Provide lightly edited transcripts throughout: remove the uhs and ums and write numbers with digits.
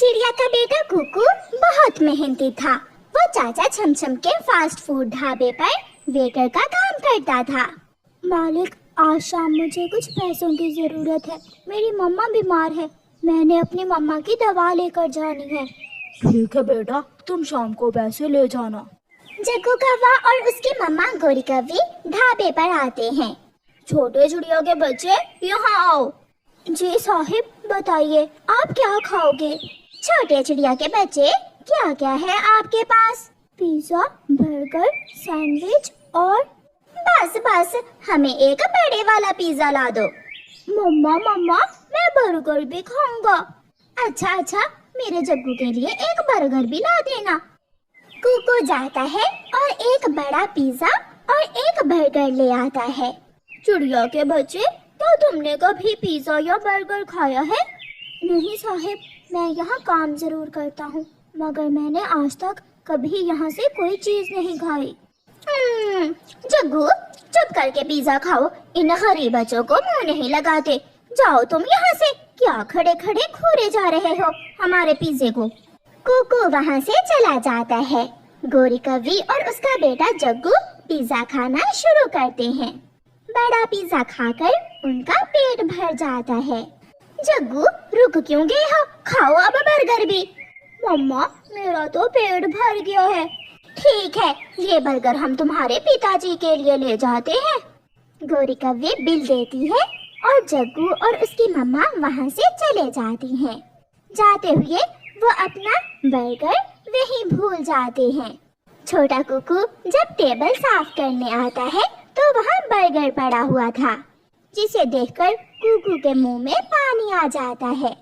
चिड़िया का बेटा कुकू बहुत मेहनती था। वो चाचा छमछम के फास्ट फूड ढाबे पर वेटर का काम करता था। मालिक, आज शाम मुझे कुछ पैसों की जरूरत है। मेरी मम्मा बीमार है। मैंने अपनी मम्मा की दवा लेकर जानी है। ठीक है बेटा, तुम शाम को पैसे ले जाना। जग्गू कौवा और उसकी मम्मा गोरी कौवी ढाबे पर आते हैं। छोटे चिड़िया के बच्चे, यहाँ आओ। जी साहिब, बताइए आप क्या खाओगे? छोटे चिड़िया के बच्चे, क्या क्या है आपके पास? पिज्जा, बर्गर, सैंडविच और बस बस, हमें एक बड़े वाला पिज्जा ला दो। मम्मा मम्मा, मैं बर्गर भी खाऊंगा। अच्छा अच्छा, मेरे जग्गू के लिए एक बर्गर भी ला देना। कुकू जाता है और एक बड़ा पिज्जा और एक बर्गर ले आता है। चिड़िया के बच्चे, क्या तुमने कभी पिज्जा या बर्गर खाया है? नहीं साहिब, मैं यहाँ काम जरूर करता हूँ, मगर मैंने आज तक कभी यहाँ से कोई चीज नहीं खाई। जग्गू, चुप करके पिज्जा खाओ। इन गरीब बच्चों को मुंह नहीं लगाते। जाओ तुम यहाँ से। क्या खड़े खड़े घूरे जा रहे हो हमारे पिज्जे को? कुकू वहाँ से चला जाता है। गोरी कौवी और उसका बेटा जग्गू पिज्जा खाना शुरू करते हैं। बड़ा पिज्जा खाकर उनका पेट भर जाता है। जग्गू, रुक क्यों गए हो? खाओ अब बर्गर भी। मम्मा, मेरा तो पेट भर गया है। ठीक है, ये बर्गर हम तुम्हारे पिताजी के लिए ले जाते हैं। गोरी कौवी बिल देती है और जग्गू और उसकी मम्मा वहाँ से चले जाती हैं। जाते हुए वो अपना बर्गर वहीं भूल जाते हैं। छोटा कुकू जब टेबल साफ करने आता है तो वहाँ बर्गर पड़ा हुआ था, जिसे देखकर कुकू के मुंह में पानी आ जाता है।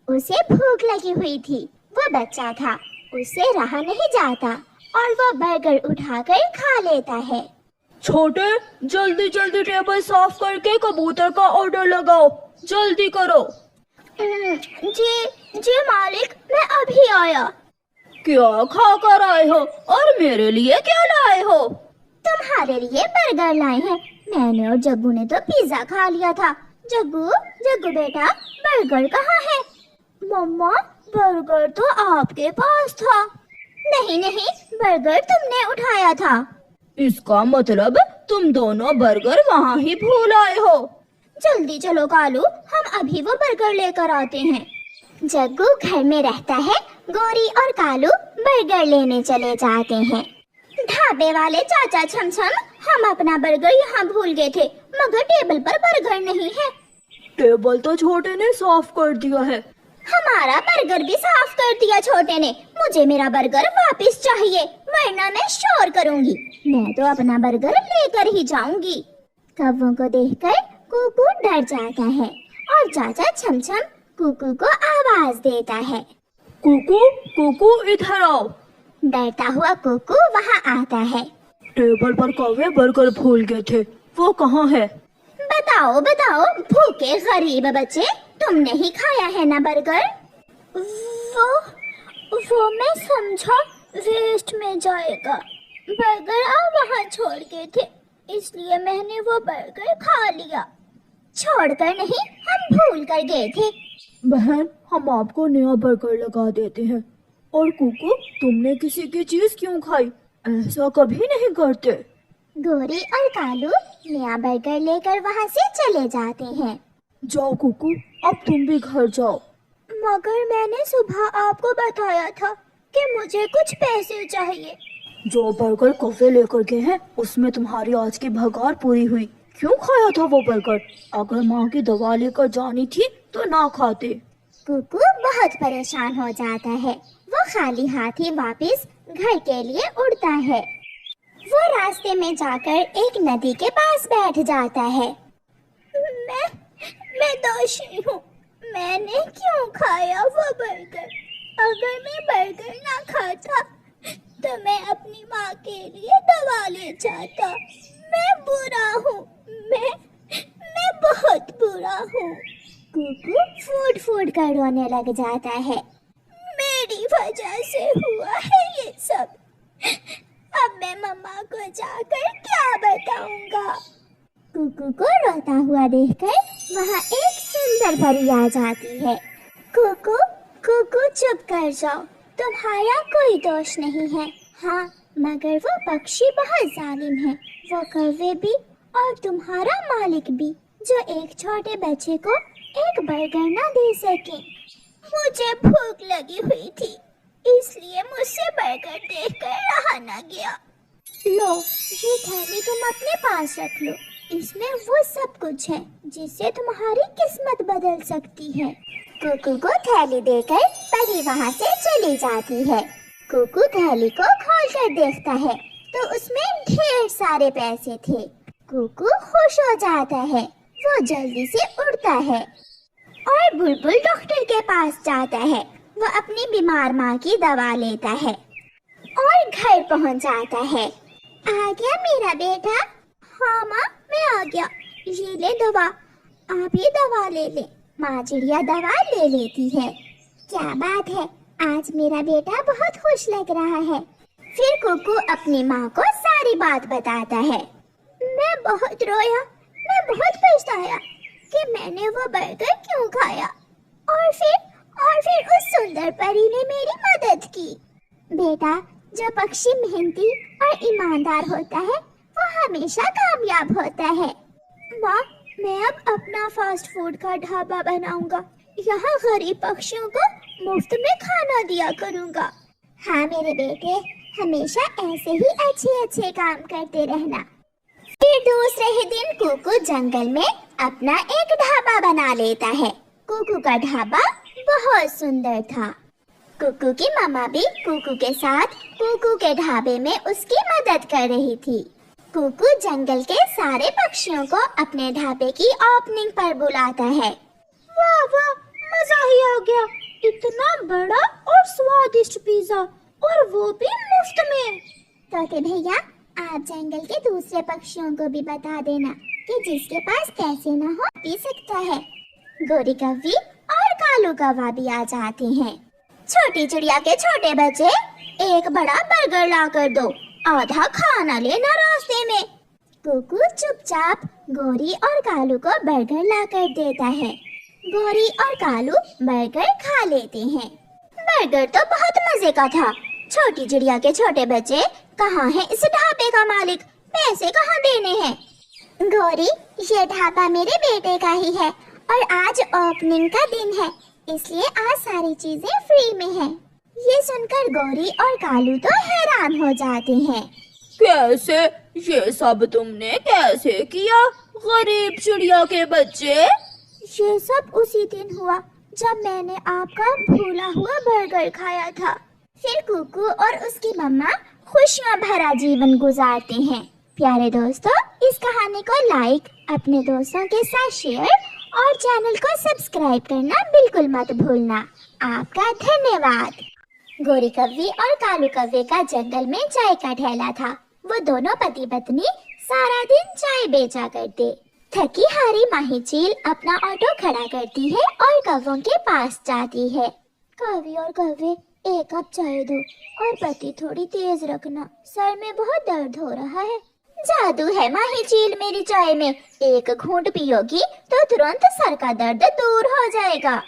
उसे भूख लगी हुई थी। वो बच्चा था, उससे रहा नहीं जाता और वो बर्गर उठाकर खा लेता है। छोटे, जल्दी जल्दी टेबल साफ करके कबूतर का ऑर्डर लगाओ। जल्दी करो। जी जी मालिक, मैं अभी आया। क्या खा कर आए हो और मेरे लिए क्या लाए हो? तुम्हारे लिए बर्गर लाए हैं। मैंने और जग्गू ने तो पिज्जा खा लिया था। जग्गू जग्गू बेटा, बर्गर कहाँ है? मम्मा, बर्गर तो आपके पास था। नहीं नहीं, बर्गर तुमने उठाया था। इसका मतलब तुम दोनों बर्गर वहाँ ही भूल आए हो। जल्दी चलो कालू, हम अभी वो बर्गर लेकर आते हैं। जग्गू घर में रहता है। गोरी और कालू बर्गर लेने चले जाते हैं। ढाबे वाले चाचा छमछम, हम अपना बर्गर यहाँ भूल गए थे, मगर टेबल पर बर्गर नहीं है। टेबल तो छोटे ने साफ कर दिया है। हमारा बर्गर भी साफ कर दिया छोटे ने। मुझे मेरा बर्गर वापस चाहिए, वरना मैं शोर करूँगी। मैं तो अपना बर्गर लेकर ही जाऊंगी। कौवों को देखकर कुकू डर जाता है और चाचा छमछम कुकू को आवाज देता है। कुकू, कुकू इधर आओ। डरता हुआ कुकू वहाँ आता है। टेबल पर कौवे बर्गर भूल गए थे, वो कहाँ है? बताओ बताओ भूखे गरीब बच्चे, तुमने ही खाया है ना बर्गर? वो मैं समझा वेस्ट में जाएगा। बर्गर आप वहाँ छोड़ गए थे, इसलिए मैंने वो बर्गर खा लिया। छोड़कर नहीं, हम भूल कर गए थे। बहन, हम आपको नया बर्गर लगा देते हैं। और कुकू, तुमने किसी की चीज क्यों खाई? ऐसा कभी नहीं करते। गोरी और कालू नया बर्गर लेकर वहाँ से चले जाते हैं। जाओ कुकू, अब तुम भी घर जाओ। मगर मैंने सुबह आपको बताया था कि मुझे कुछ पैसे चाहिए। जो बर्गर कौवे लेकर गए हैं, उसमें तुम्हारी आज की भगार पूरी हुई। क्यों खाया था वो बर्गर? अगर माँ की दवा लेकर जानी थी तो ना खाते। कुकू बहुत परेशान हो जाता है। वो खाली हाथ ही वापस घर के लिए उड़ता है। वो रास्ते में जाकर एक नदी के पास बैठ जाता है। मैं दोषी हूँ। मैंने क्यों खाया वो बर्गर? अगर मैं बर्गर ना खाता तो मैं अपनी माँ के लिए दवा ले जाता। मैं बुरा हूँ। मैं बहुत बुरा हूँ। कुकू फूट फूट कर रोने लग जाता है। मेरी वजह से हुआ है ये सब। अब मैं मम्मा को जाकर क्या बताऊंगा? कुकू को रोता हुआ देखकर वहाँ एक सुंदर परी आ जाती है। कुकू कुकू चुप कर जाओ, तुम्हारा कोई दोष नहीं है। हाँ, मगर वो पक्षी बहुत जालिम है, वो कौवे भी और तुम्हारा मालिक भी, जो एक छोटे बच्चे को एक बर्गर ना दे सके। मुझे भूख लगी हुई थी, इसलिए मुझसे बर्गर देखकर रहा न गया। लो, ये थैली तुम अपने पास रख लो, इसमें वो सब कुछ है जिससे तुम्हारी किस्मत बदल सकती है। कुकू को थैली देकर परी वहाँ से चली जाती है। कुकू थैली को खोलकर देखता है तो उसमें ढेर सारे पैसे थे। कुकू खुश हो जाता है, वो जल्दी से उड़ता है और बुलबुल डॉक्टर के पास जाता है। वो अपनी बीमार माँ की दवा लेता है और घर पहुँच जाता है। आ गया मेरा बेटा? हाँ माँ, मैं आ गया। ये ले दवा, आप ये दवा ले ले। माँ चिड़िया दवा ले लेती है। क्या बात है, आज मेरा बेटा बहुत खुश लग रहा है। फिर कुकू अपनी माँ को सारी बात बताता है। मैं बहुत रोया, मैं बहुत पछताया कि मैंने वो बर्गर क्यों खाया। और फिर उस सुंदर परी ने मेरी मदद की। बेटा, जो पक्षी मेहनती और ईमानदार होता है वो हमेशा कामयाब होता है। माँ, मैं अब अपना फास्ट फूड का ढाबा बनाऊंगा। यहाँ गरीब पक्षियों को मुफ्त में खाना दिया करूँगा। हाँ मेरे बेटे, हमेशा ऐसे ही अच्छे अच्छे काम करते रहना। फिर दूसरे ही दिन कुकू जंगल में अपना एक ढाबा बना लेता है। कुकू का ढाबा बहुत सुंदर था। कुकू की मामा भी कुकू के साथ कुकू के ढाबे में उसकी मदद कर रही थी। कुकू जंगल के सारे पक्षियों को अपने ढाबे की ओपनिंग पर बुलाता है। वाह वाह, मजा ही आ गया। इतना बड़ा और स्वादिष्ट पिज्जा, और वो भी मुफ्त में। तोते भैया, आप जंगल के दूसरे पक्षियों को भी बता देना कि जिसके पास पैसे न हो पी सकता है। गोरी कौवी और कालू कौवा भी आ जाते हैं। छोटी चिड़िया के छोटे बच्चे, एक बड़ा बर्गर ला कर दो, आधा खाना लेना रास्ते में। कुकू चुपचाप गोरी और कालू को बर्गर ला कर देता है। गोरी और कालू बर्गर खा लेते हैं। बर्गर तो बहुत मजे का था। छोटी चिड़िया के छोटे बच्चे, कहाँ है इस ढाबे का मालिक? पैसे कहाँ देने हैं? गोरी, ये ढाबा मेरे बेटे का ही है और आज ओपनिंग का दिन है, इसलिए आज सारी चीजें फ्री में हैं। ये सुनकर गोरी और कालू तो हैरान हो जाते हैं। कैसे? ये सब तुमने कैसे किया, गरीब चिड़िया के बच्चे? ये सब उसी दिन हुआ जब मैंने आपका भूला हुआ बर्गर खाया था। फिर कुकू और उसकी मम्मा खुशियां भरा जीवन गुजारते हैं। प्यारे दोस्तों, इस कहानी को लाइक, अपने दोस्तों के साथ शेयर और चैनल को सब्सक्राइब करना बिल्कुल मत भूलना। आपका धन्यवाद। गोरी कौवी और कालू कौवे का जंगल में चाय का ठेला था। वो दोनों पति पत्नी सारा दिन चाय बेचा करते। थकी हारी माही चील अपना ऑटो खड़ा करती है और कौवों के पास जाती है। कौवी और कौवे, एक कप चाय दो और पत्ती थोड़ी तेज रखना, सर में बहुत दर्द हो रहा है। जादू है माही चील मेरी चाय में, एक घूंट पियोगी तो तुरंत सर का दर्द दूर हो जाएगा।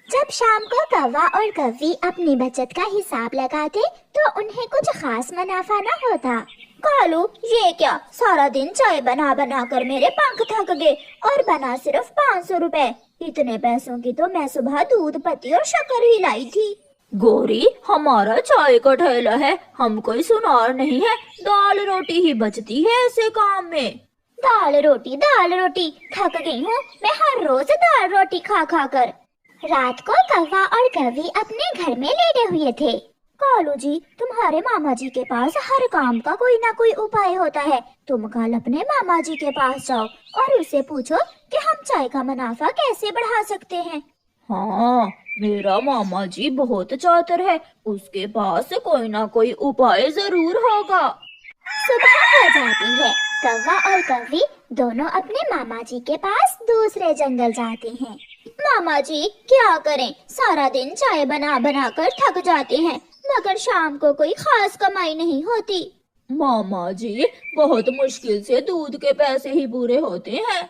जब शाम को कौवा और कौवी अपनी बचत का हिसाब लगाते तो उन्हें कुछ खास मुनाफा न होता। कालू, ये क्या, सारा दिन चाय बना बना कर मेरे पंख थक गए और बना सिर्फ 500 रुपए। इतने पैसों की तो मैं सुबह दूध, पत्ती और शक्कर ही लाई थी। गोरी, हमारा चाय का ठेला है, हम कोई सुनार नहीं है, दाल रोटी ही बचती है ऐसे काम में। दाल रोटी, थक गई हूँ मैं हर रोज दाल रोटी खा खा कर। रात को कौवा और कौवी अपने घर में लेटे हुए थे। कालू जी, तुम्हारे मामा जी के पास हर काम का कोई ना कोई उपाय होता है। तुम कल अपने मामा जी के पास जाओ और उससे पूछो कि हम चाय का मुनाफा कैसे बढ़ा सकते हैं। हाँ, मेरा मामा जी बहुत चातुर है, उसके पास कोई ना कोई उपाय जरूर होगा। सुबह हो जाती है। कौवा और कौवी दोनों अपने मामा जी के पास दूसरे जंगल जाते हैं। मामा जी, क्या करें, सारा दिन चाय बना बना कर थक जाते हैं, मगर शाम को कोई खास कमाई नहीं होती। मामा जी, बहुत मुश्किल से दूध के पैसे ही पूरे होते हैं।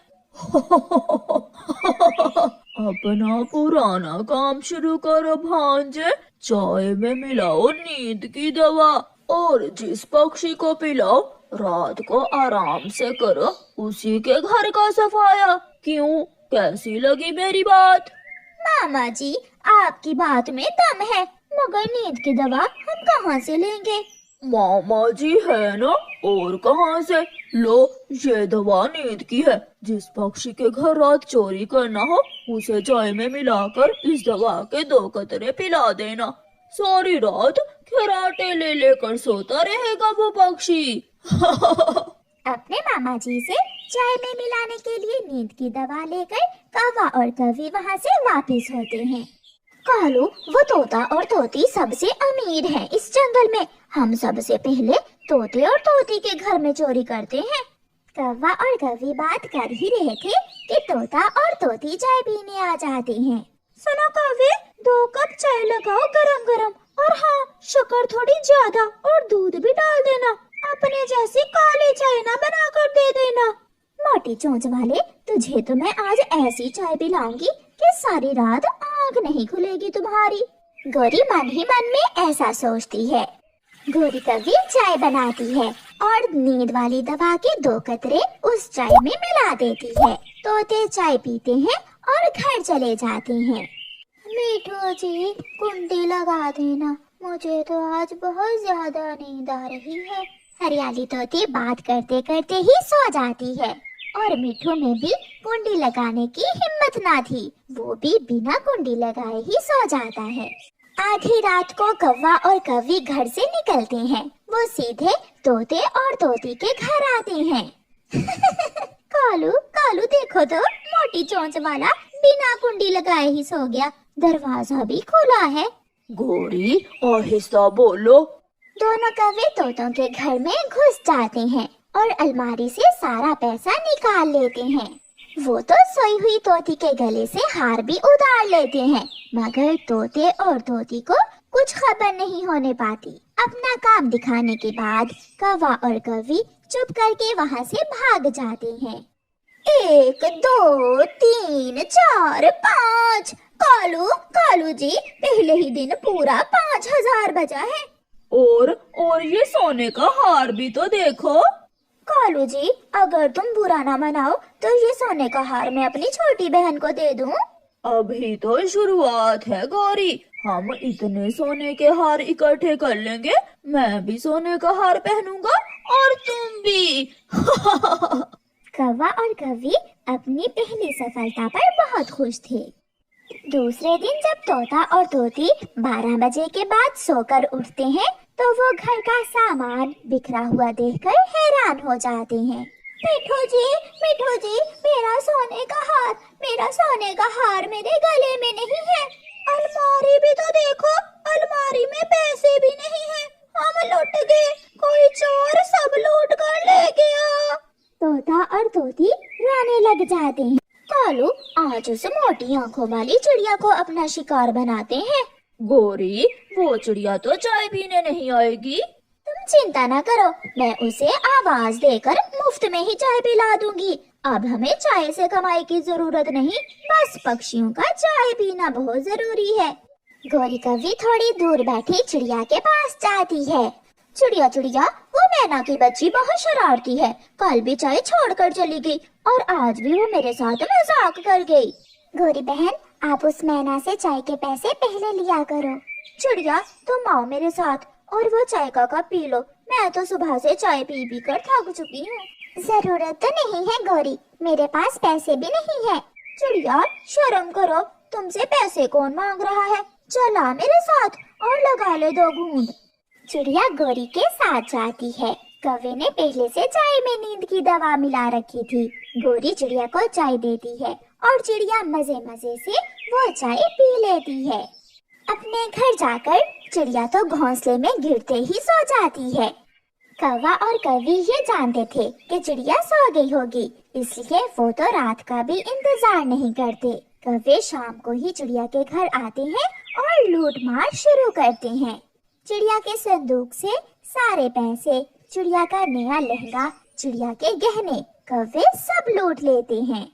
अपना पुराना काम शुरू करो भांजे। चाय में मिलाओ नींद की दवा और जिस पक्षी को पिलाओ रात को आराम से करो उसी के घर का सफाया। क्यों, कैसी लगी मेरी बात? मामा जी, आपकी बात में दम है, मगर नींद की दवा हम कहाँ से लेंगे? मामा जी है ना, और कहाँ से? लो, ये दवा नींद की है। जिस पक्षी के घर रात चोरी करना हो उसे चाय में मिलाकर इस दवा के 2 कतरे पिला देना। सारी रात खराटे ले लेकर सोता रहेगा वो पक्षी। अपने मामा जी से चाय में मिलाने के लिए नींद की दवा लेकर कौवा और कौवी वहाँ से वापस होते हैं। कालू, वो तोता और तोती सबसे अमीर हैं इस जंगल में। हम सबसे पहले तोते और तोती के घर में चोरी करते हैं। कौवा और कौवी बात कर ही रहे थे कि तोता और तोती चाय पीने आ जाते हैं। सुनो कौवे, 2 कप चाय लगाओ गरम गरम, और हाँ, शक्कर थोड़ी ज्यादा और दूध भी डाल देना। अपने जैसी काली चाय ना बनाकर दे देना। मोटी चोंच वाले, तुझे तो मैं आज ऐसी चाय पिलाऊंगी कि सारी रात आँख नहीं खुलेगी तुम्हारी। गौरी मन ही मन में ऐसा सोचती है। गौरी कभी चाय बनाती है और नींद वाली दवा के 2 कतरे उस चाय में मिला देती है। तोते चाय पीते हैं और घर चले जाते हैं। मीठू जी, कुंडी लगा देना, मुझे तो आज बहुत ज्यादा नींद आ रही है। हरियाली तोती बात करते करते ही सो जाती है और मिठू में भी कुंडी लगाने की हिम्मत ना थी, वो भी बिना कुंडी लगाए ही सो जाता है। आधी रात को कौवा और कौवी घर से निकलते हैं। वो सीधे तोते और तोती के घर आते हैं। कालू, कालू देखो तो, मोटी चोंच वाला बिना कुंडी लगाए ही सो गया, दरवाजा भी खुला है। गौरी, आहिस्ता बोलो। दोनों कौवे तोतों के घर में घुस जाते हैं और अलमारी से सारा पैसा निकाल लेते हैं। वो तो सोई हुई तोती के गले से हार भी उतार लेते हैं, मगर तोते और तोती को कुछ खबर नहीं होने पाती। अपना काम दिखाने के बाद कौवा और कौवी चुप करके वहाँ से भाग जाते हैं। 1 2 3 4 5। कालू, कालू जी, पहले ही दिन पूरा 5000 बचा है। और ये सोने का हार भी तो देखो। कालू जी, अगर तुम बुरा ना मनाओ तो ये सोने का हार मैं अपनी छोटी बहन को दे दूं। अभी तो शुरुआत है गौरी, हम इतने सोने के हार इकट्ठे कर लेंगे, मैं भी सोने का हार पहनूंगा और तुम भी। कौवा और कौवी अपनी पहली सफलता पर बहुत खुश थे। दूसरे दिन जब तोता और तोती 12 बजे के बाद सोकर उठते हैं तो वो घर का सामान बिखरा हुआ देखकर हैरान हो जाते हैं। मिठू जी, मेरा सोने का हार, मेरा सोने का हार मेरे गले में नहीं है। अलमारी भी तो देखो, अलमारी में पैसे भी नहीं है। हम लुट गए, कोई चोर सब लूट कर ले गया। तोता और तोती रोने लग जाते हैं। कालू, आज उस मोटी आंखों वाली चिड़िया को अपना शिकार बनाते हैं। गौरी, वो चिड़िया तो चाय पीने नहीं आएगी। तुम चिंता न करो, मैं उसे आवाज देकर मुफ्त में ही चाय पिला दूंगी। अब हमें चाय से कमाई की जरूरत नहीं, बस पक्षियों का चाय पीना बहुत जरूरी है। गौरी कौवी थोड़ी दूर बैठी चिड़िया के पास जाती है। चिड़िया चिड़िया, वो मैना की बच्ची बहुत शरारती है, कल भी चाय छोड़कर चली गई और आज भी वो मेरे साथ मजाक कर गई। गौरी बहन, आप उस मैना से चाय के पैसे पहले लिया करो। चिड़िया, तुम आओ मेरे साथ और वो चाय का कप पी लो, मैं तो सुबह से चाय पी पी कर थक चुकी हूँ। जरूरत तो नहीं है गौरी, मेरे पास पैसे भी नहीं है। चिड़िया, शर्म करो, तुमसे पैसे कौन मांग रहा है, चला मेरे साथ और लगा ले 2 घूंट। चिड़िया गौरी के साथ जाती है। कौवे ने पहले से चाय में नींद की दवा मिला रखी थी। गौरी चिड़िया को चाय देती है और चिड़िया मजे मजे से वो चाय पी लेती है। अपने घर जाकर चिड़िया तो घोंसले में गिरते ही सो जाती है। कौवा और कौवी ये जानते थे कि चिड़िया सो गई होगी, इसलिए वो तो रात का भी इंतजार नहीं करते। कौवे शाम को ही चिड़िया के घर आते हैं और लूट मार शुरू करते हैं। चिड़िया के संदूक से सारे पैसे, चिड़िया का नया लहंगा, चिड़िया के गहने कौवे सब लूट लेते हैं।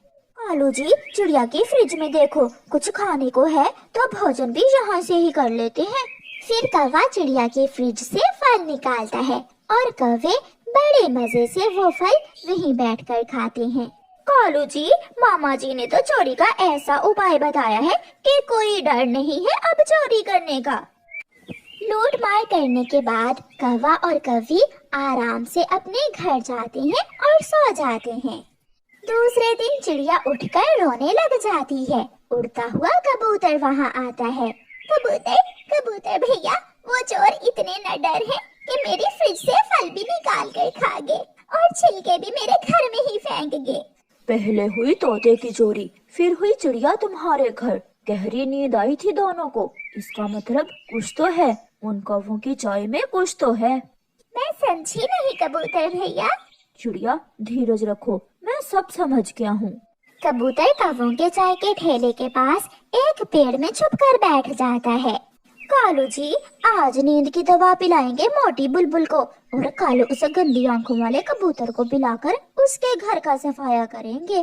कालू जी, चिड़िया की फ्रिज में देखो, कुछ खाने को है तो भोजन भी यहाँ से ही कर लेते हैं। फिर कौवा चिड़िया की फ्रिज से फल निकालता है और कौवे बड़े मजे से वो फल वहीं बैठकर खाते हैं। कालू जी, मामा जी ने तो चोरी का ऐसा उपाय बताया है कि कोई डर नहीं है अब चोरी करने का। लूट मार करने के बाद कौवा और कौवी आराम से अपने घर जाते हैं और सो जाते हैं। दूसरे दिन चिड़िया उठकर रोने लग जाती है। उड़ता हुआ कबूतर वहाँ आता है। कबूतर भैया, वो चोर इतने न डर है कि मेरी फ्रिज से फल भी निकाल कर खा गए और छिलके भी मेरे घर में ही फेंक गए। पहले हुई तोते की चोरी, फिर हुई चिड़िया तुम्हारे घर। गहरी नींद आई थी दोनों को। इसका मतलब कुछ तो है, उन कौवों की चाय में कुछ तो है। मैं समझी नहीं कबूतर भैया। चिड़िया, धीरज रखो, मैं सब समझ गया हूँ। कबूतर कौवों के चाय के ठेले के पास एक पेड़ में छुपकर बैठ जाता है। कालू जी, आज नींद की दवा पिलाएंगे मोटी बुलबुल को और कालू उसे गंदी आंखों वाले कबूतर को पिलाकर उसके घर का सफाया करेंगे।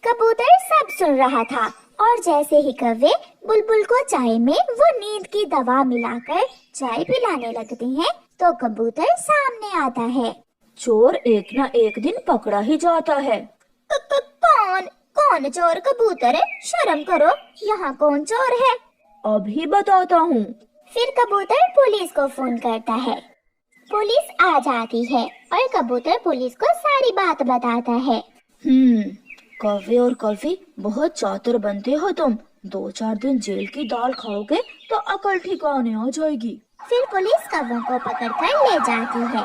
कबूतर सब सुन रहा था और जैसे ही कौवे बुलबुल को चाय में वो नींद की दवा मिलाकर चाय पिलाने लगते हैं तो कबूतर सामने आता है। चोर एक न एक दिन पकड़ा ही जाता है। कौन चोर कबूतर है? शर्म करो, यहाँ कौन चोर है? अभी बताता हूँ। फिर कबूतर पुलिस को फोन करता है। पुलिस आ जाती है और कबूतर पुलिस को सारी बात बताता है। कौवे और कौवी बहुत चातुर बनते हो तुम। 2-4 दिन जेल की दाल खाओगे तो अकल ठिकाने आ जाएगी। फिर पुलिस कौवों को पकड़कर ले जाती है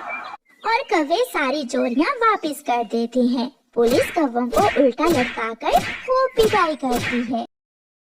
और कौवे सारी चोरियां वापस कर देते हैं। पुलिस कौवों को उल्टा लटकाकर खूब पिटाई करती है।